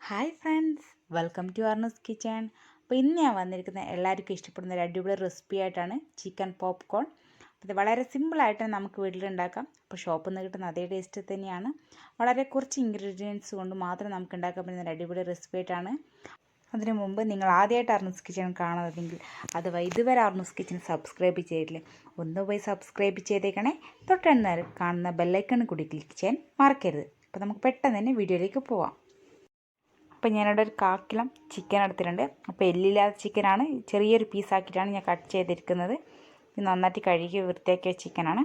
Hi friends, welcome to Arnu's kitchen. അപ്പോൾ ഇന്ന് ഞാൻ വന്നിരിക്കുന്നത് എല്ലാവർക്കും ഇഷ്ടപ്പെടുന്ന ഒരു അടിപൊളി റെസിപ്പി ആയിട്ടാണ് ചിക്കൻ പോപ്കോൺ. ഇത് വളരെ സിമ്പിളായിട്ട് നമുക്ക് വീട്ടിലുണ്ടാക്കാം. അപ്പോൾ ഷോപ്പിൽ നിന്ന് കിട്ടുന്ന അതേ ടേസ്റ്റ് തന്നെയാണ്. വളരെ കുറച്ച് ഇൻഗ്രീഡിയൻസ് കൊണ്ട് മാത്രം നമുക്ക് ഉണ്ടാക്കാൻ പറ്റുന്ന ഒരു അടിപൊളി റെസിപ്പി ആയിട്ടാണ്. അതിനു മുമ്പ് നിങ്ങൾ ആദ്യമായിട്ട് അർണൂസ് കിച്ചൺ കാണുന്നതെങ്കിൽ അഥവാ ഇതുവരെ അർണൂസ് കിച്ചൺ സബ്സ്ക്രൈബ് ചെയ്തില്ലേ, ഒന്ന് പോയി സബ്സ്ക്രൈബ് ചെയ്തേക്കണേ. തൊട്ടടുത്ത് കാണുന്ന ബെല്ലൈക്കൺ കൂടി ക്ലിക്ക് ചെയ്യാൻ മറക്കരുത്. അപ്പോൾ നമുക്ക് പെട്ടെന്ന് തന്നെ വീഡിയോയിലേക്ക് പോവാം. അപ്പോൾ ഞാനിവിടെ ഒരു 1/4 കിലോ ചിക്കൻ എടുത്തിട്ടുണ്ട്. അപ്പോൾ എല്ലില്ലാത്ത ചിക്കനാണ്, ചെറിയൊരു പീസാക്കിയിട്ടാണ് ഞാൻ കട്ട് ചെയ്തിരിക്കുന്നത്. ഇത് നന്നായിട്ട് കഴുകി വൃത്തിയാക്കിയ ചിക്കനാണ്.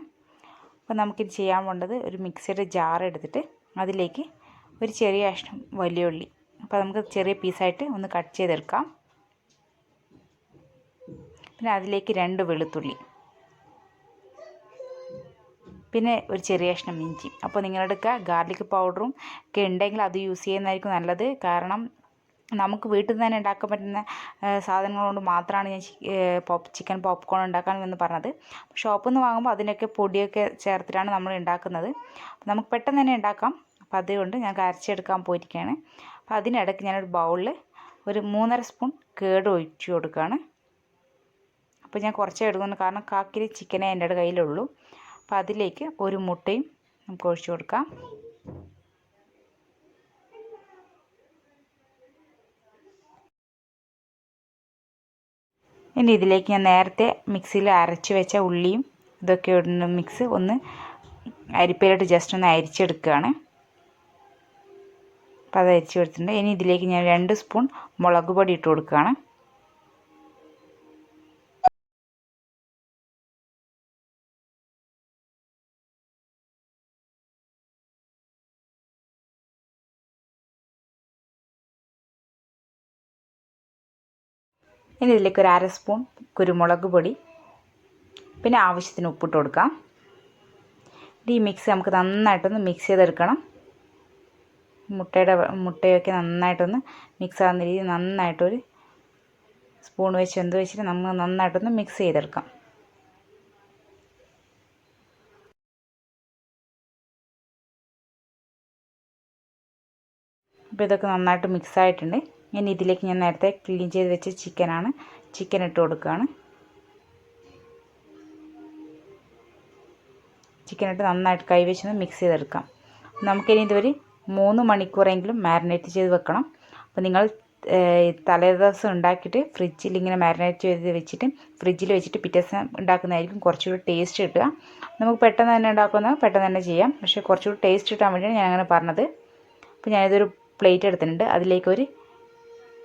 അപ്പോൾ നമുക്കിത് ചെയ്യാൻ വേണ്ടത് ഒരു മിക്സിയുടെ ജാർ എടുത്തിട്ട് അതിലേക്ക് ഒരു ചെറിയ കഷ്ണം വലിയ ഉള്ളി, അപ്പോൾ നമുക്ക് ചെറിയ പീസായിട്ട് ഒന്ന് കട്ട് ചെയ്തെടുക്കാം. പിന്നെ അതിലേക്ക് 2 വെളുത്തുള്ളി, പിന്നെ ഒരു ചെറിയ കഷ്ണം ഇഞ്ചി. അപ്പോൾ നിങ്ങളുടെ ഗാർലിക് പൗഡറും ഒക്കെ ഉണ്ടെങ്കിൽ അത് യൂസ് ചെയ്യുന്നതായിരിക്കും നല്ലത്. കാരണം നമുക്ക് വീട്ടിൽ നിന്ന് തന്നെ ഉണ്ടാക്കാൻ പറ്റുന്ന സാധനങ്ങൾ കൊണ്ട് മാത്രമാണ് ഞാൻ ചിക്കൻ പോപ്കോൺ ഉണ്ടാക്കാമെന്ന് പറഞ്ഞത്. ഷോപ്പിൽ നിന്ന് വാങ്ങുമ്പോൾ അതിനൊക്കെ പൊടിയൊക്കെ ചേർത്തിട്ടാണ് നമ്മൾ ഉണ്ടാക്കുന്നത്. നമുക്ക് പെട്ടെന്ന് തന്നെ ഉണ്ടാക്കാം. അപ്പോൾ അതുകൊണ്ട് ഞാൻ അരച്ചെടുക്കാൻ പോയിരിക്കുകയാണ്. അപ്പോൾ അതിനിടയ്ക്ക് ഞാനൊരു ബൗളിൽ ഒരു 3.5 സ്പൂൺ കേട് ഒഴിച്ചു കൊടുക്കുകയാണ്. അപ്പോൾ ഞാൻ കുറച്ചേ എടുക്കുന്നു, കാരണം 1/4 കിലോ ചിക്കനേ എൻ്റെ കയ്യിലുള്ളൂ. അപ്പോൾ അതിലേക്ക് ഒരു മുട്ടയും നമുക്ക് ഒഴിച്ചു കൊടുക്കാം. ഇനി ഇതിലേക്ക് ഞാൻ നേരത്തെ മിക്സിയിൽ അരച്ച് വെച്ച ഉള്ളിയും ഇതൊക്കെ മിക്സ് ഒന്ന് അരിപ്പയിലിട്ട് ജസ്റ്റ് ഒന്ന് അരിച്ചെടുക്കുകയാണ്. അപ്പോൾ അത് അരിച്ച് എടുത്തിട്ടുണ്ട്. ഇനി ഇതിലേക്ക് ഞാൻ 2 സ്പൂൺ മുളക് പൊടി ഇട്ട് കൊടുക്കുകയാണ്. ഇനി ഇതിലേക്ക് ഒരു 1/2 സ്പൂൺ കുരുമുളക് പൊടി, പിന്നെ ആവശ്യത്തിന് ഉപ്പിട്ട് കൊടുക്കാം. ഈ മിക്സ് നമുക്ക് നന്നായിട്ടൊന്ന് മിക്സ് ചെയ്തെടുക്കണം. മുട്ടയൊക്കെ നന്നായിട്ടൊന്ന് മിക്സ് ആകുന്ന രീതിയിൽ നന്നായിട്ടൊരു സ്പൂൺ വെച്ചിട്ട് നമ്മൾ നന്നായിട്ടൊന്ന് മിക്സ് ചെയ്തെടുക്കാം. അപ്പോൾ ഇതൊക്കെ നന്നായിട്ട് മിക്സ് ആയിട്ടുണ്ട്. ഇനി ഇതിലേക്ക് ഞാൻ നേരത്തെ ക്ലീൻ ചെയ്ത് വെച്ച ചിക്കൻ ഇട്ട് കൊടുക്കുകയാണ്. ചിക്കൻ ഇട്ട് നന്നായിട്ട് കൈവച്ചൊന്ന് മിക്സ് ചെയ്തെടുക്കാം. നമുക്കിനി ഇതൊരു 3 മണിക്കൂറെങ്കിലും മാരിനേറ്റ് ചെയ്ത് വെക്കണം. അപ്പോൾ നിങ്ങൾ തലേദിവസം ഉണ്ടാക്കിയിട്ട് ഫ്രിഡ്ജിൽ ഇങ്ങനെ മാരിനേറ്റ് ചെയ്ത് വെച്ചിട്ട് ഫ്രിഡ്ജിൽ വെച്ചിട്ട് പിറ്റേ ദിവസം ഉണ്ടാക്കുന്നതായിരിക്കും കുറച്ചുകൂടി ടേസ്റ്റ് കിട്ടുക. നമുക്ക് പെട്ടെന്ന് തന്നെ ഉണ്ടാക്കുന്നത് പെട്ടെന്ന് തന്നെ ചെയ്യാം, പക്ഷേ കുറച്ചുകൂടി ടേസ്റ്റ് കിട്ടാൻ വേണ്ടിയാണ് ഞാൻ അങ്ങനെ പറഞ്ഞത്. അപ്പോൾ ഞാനിതൊരു പ്ലേറ്റ് എടുത്തിട്ടുണ്ട്. അതിലേക്ക് ഒരു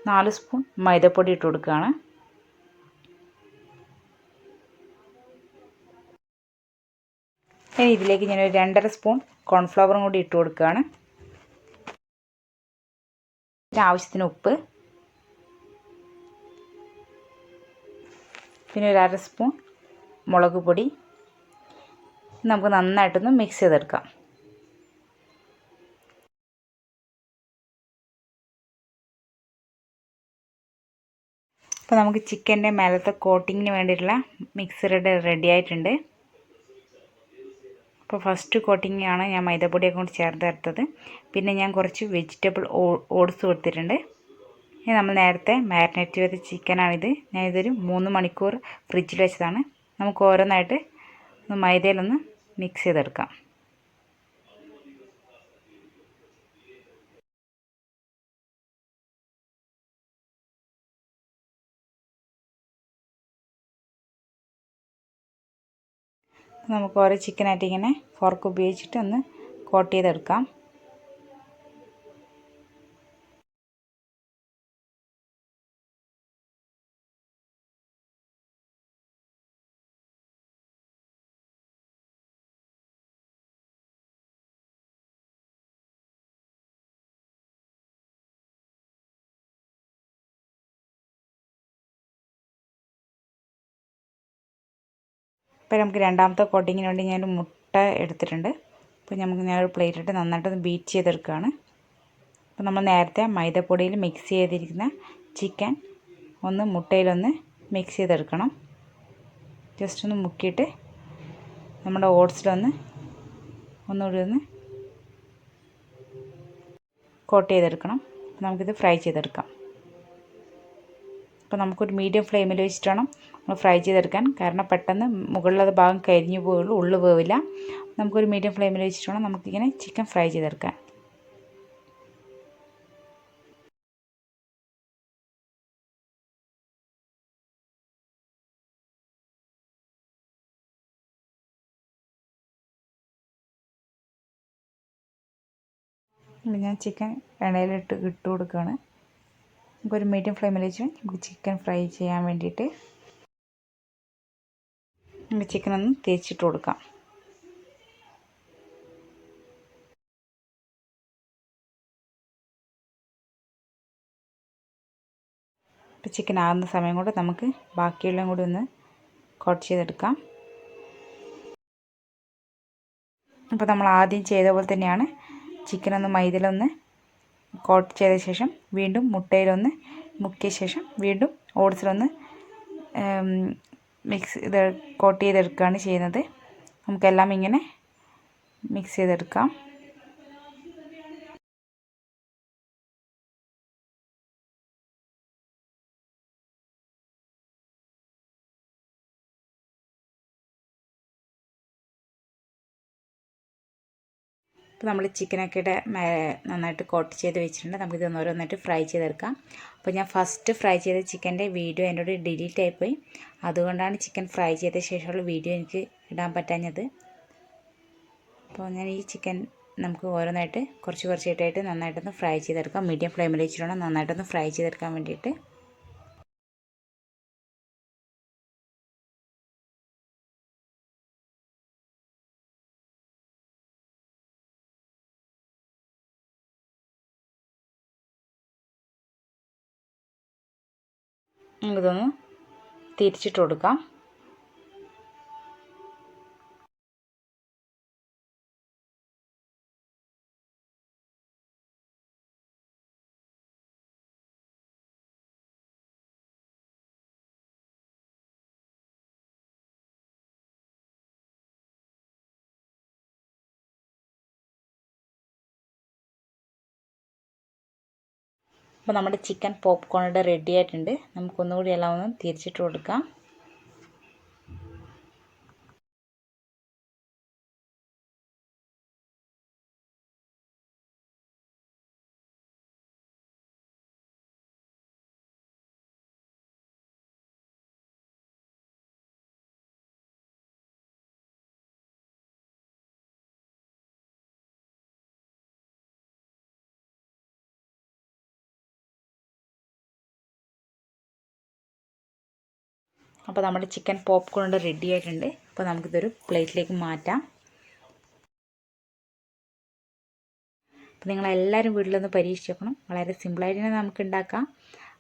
4 സ്പൂൺ മൈദപ്പൊടി ഇട്ട് കൊടുക്കുകയാണ്. ഇനി ഇതിലേക്ക് ഞാനൊരു 2.5 സ്പൂൺ കോൺഫ്ലവറും കൂടി ഇട്ട് കൊടുക്കുകയാണ്. ആവശ്യത്തിന് ഉപ്പ്, പിന്നെ ഒരു 1/2 സ്പൂൺ മുളക് പൊടി. നമുക്ക് നന്നായിട്ടൊന്ന് മിക്സ് ചെയ്തെടുക്കാം. അപ്പോൾ നമുക്ക് ചിക്കൻ്റെ മേലത്തെ കോട്ടിങ്ങിന് വേണ്ടിയിട്ടുള്ള മിക്സ് റെഡി ആയിട്ടുണ്ട്. അപ്പോൾ ഫസ്റ്റ് കോട്ടിംഗ് ആണ് ഞാൻ മൈദപ്പൊടിയൊക്കെ കൊണ്ട് ചേർത്തെടുത്തത്. പിന്നെ ഞാൻ കുറച്ച് വെജിറ്റബിൾ ഓട്സ് കൊടുത്തിട്ടുണ്ട്. ഇനി നമ്മൾ നേരത്തെ മാരിനേറ്റ് ചെയ്ത ചിക്കനാണിത്. ഞാനിതൊരു 3 മണിക്കൂർ ഫ്രിഡ്ജിൽ വെച്ചതാണ്. നമുക്ക് ഓരോന്നായിട്ട് മൈദയിലൊന്ന് മിക്സ് ചെയ്തെടുക്കാം. നമുക്ക് ഓരോ ചിക്കനായിട്ട് ഇങ്ങനെ ഫോർക്ക് ഉപയോഗിച്ചിട്ട് ഒന്ന് കോട്ട് ചെയ്തെടുക്കാം. ഇപ്പോൾ നമുക്ക് രണ്ടാമത്തെ കോട്ടിങ്ങിന് വേണ്ടി ഞാൻ മുട്ട എടുത്തിട്ടുണ്ട്. അപ്പോൾ ഞാനൊരു പ്ലേറ്റിട്ട് നന്നായിട്ടൊന്ന് ബീറ്റ് ചെയ്തെടുക്കുകയാണ്. അപ്പോൾ നമ്മൾ നേരത്തെ മൈദപ്പൊടിയിൽ മിക്സ് ചെയ്തിരിക്കുന്ന ചിക്കൻ ഒന്ന് മുട്ടയിലൊന്ന് മിക്സ് ചെയ്തെടുക്കണം. ജസ്റ്റ് ഒന്ന് മുക്കിയിട്ട് നമ്മുടെ ഓട്സിലൊന്ന് ഒന്നുകൂടി ഒന്ന് കോട്ട് ചെയ്തെടുക്കണം. നമുക്കിത് ഫ്രൈ ചെയ്തെടുക്കാം. അപ്പോൾ നമുക്കൊരു മീഡിയം ഫ്ലെയിമിൽ വെച്ചിട്ട് വേണം നമ്മൾ ഫ്രൈ ചെയ്തെടുക്കാൻ. കാരണം പെട്ടെന്ന് മുകളിലത്തെ ഭാഗം കരിഞ്ഞു പോവുള്ളൂ, ഉള്ളു വേവില്ല. നമുക്കൊരു മീഡിയം ഫ്ലെയിമിൽ വെച്ചിട്ട് വേണം നമുക്കിങ്ങനെ ചിക്കൻ ഫ്രൈ ചെയ്തെടുക്കാൻ. ഞാൻ ചിക്കൻ എണ്ണയിലിട്ട് ഇട്ട് കൊടുക്കുകയാണ്. നമുക്കൊരു മീഡിയം ഫ്ലെയിമിൽ വെച്ച് നമുക്ക് ചിക്കൻ ഫ്രൈ ചെയ്യാൻ വേണ്ടിയിട്ട് നമുക്ക് ചിക്കൻ ഒന്ന് തേച്ചിട്ട് കൊടുക്കാം. ഇപ്പോൾ ചിക്കൻ ആകുന്ന സമയം കൊണ്ട് നമുക്ക് ബാക്കിയെല്ലാം കൂടി ഒന്ന് കോട്ട് ചെയ്തെടുക്കാം. അപ്പോൾ നമ്മൾ ആദ്യം ചെയ്ത പോലെ തന്നെയാണ് ചിക്കനൊന്ന് മൈദയിലൊന്ന് കോട്ട് ചെയ്ത ശേഷം വീണ്ടും മുട്ടയിലൊന്ന് മുക്കിയ ശേഷം വീണ്ടും ഓട്സിലൊന്ന് മിക്സ് കോട്ട് ചെയ്തെടുക്കുകയാണ് ചെയ്യുന്നത്. നമുക്കെല്ലാം ഇങ്ങനെ മിക്സ് ചെയ്തെടുക്കാം. അപ്പോൾ നമ്മൾ ചിക്കനൊക്കെ നന്നായിട്ട് കോട്ട് ചെയ്ത് വെച്ചിട്ടുണ്ട്. നമുക്കിത് ഓരോന്നായിട്ട് ഫ്രൈ ചെയ്തെടുക്കാം. അപ്പോൾ ഞാൻ ഫസ്റ്റ് ഫ്രൈ ചെയ്ത ചിക്കൻ്റെ വീഡിയോ എന്നോട് ഡിലീറ്റ് ആയിപ്പോയി. അതുകൊണ്ടാണ് ചിക്കൻ ഫ്രൈ ചെയ്ത ശേഷമുള്ള വീഡിയോ എനിക്ക് ഇടാൻ പറ്റാഞ്ഞത്. അപ്പോൾ ഞാൻ ഈ ചിക്കൻ നമുക്ക് ഓരോന്നായിട്ട് കുറച്ചായിട്ട് നന്നായിട്ടൊന്ന് ഫ്രൈ ചെയ്തെടുക്കാം. മീഡിയം ഫ്ലെയിമിൽ വെച്ചിട്ട് നന്നായിട്ടൊന്ന് ഫ്രൈ ചെയ്തെടുക്കാൻ വേണ്ടിയിട്ട്. നമുക്കിതൊന്ന് തിരിച്ചിട്ട് കൊടുക്കാം. അപ്പോൾ നമ്മുടെ ചിക്കൻ പോപ്കോൺ ഇവിടെ റെഡി ആയിട്ടുണ്ട്. നമുക്കൊന്നുകൂടി എല്ലാം ഒന്ന് തിരിച്ചിട്ട് കൊടുക്കാം. അപ്പോൾ നമ്മുടെ ചിക്കൻ പോപ്കോൺ ഇവിടെ റെഡി ആയിട്ടുണ്ട്. അപ്പോൾ നമുക്കിതൊരു പ്ലേറ്റിലേക്ക് മാറ്റാം. അപ്പോൾ നിങ്ങളെല്ലാവരും വീട്ടിലൊന്ന് പരീക്ഷിച്ച് നോക്കണം. വളരെ സിമ്പിളായിട്ട് തന്നെ നമുക്ക് ഉണ്ടാക്കാം.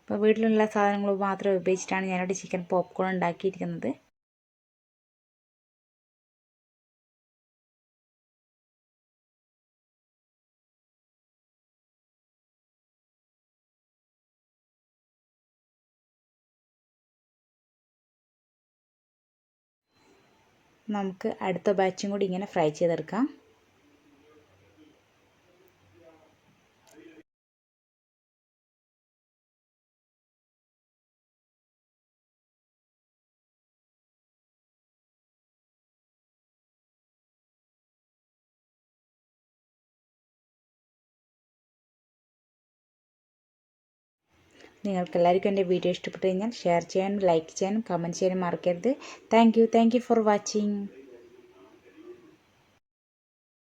അപ്പോൾ വീട്ടിലുള്ള സാധനങ്ങൾ മാത്രം ഉപയോഗിച്ചിട്ടാണ് ഞാനിവിടെ ചിക്കൻ പോപ്കോൺ ഉണ്ടാക്കിയിരിക്കുന്നത്. നമുക്ക് അടുത്ത ബാച്ചും കൂടി ഇങ്ങനെ ഫ്രൈ ചെയ്തെടുക്കാം. നിങ്ങൾക്കെല്ലാവർക്കും എൻ്റെ വീഡിയോ ഇഷ്ടപ്പെട്ടു കഴിഞ്ഞാൽ ഷെയർ ചെയ്യാനും ലൈക്ക് ചെയ്യാനും കമൻറ്റ് ചെയ്യാനും മറക്കരുത്. Thank you for watching.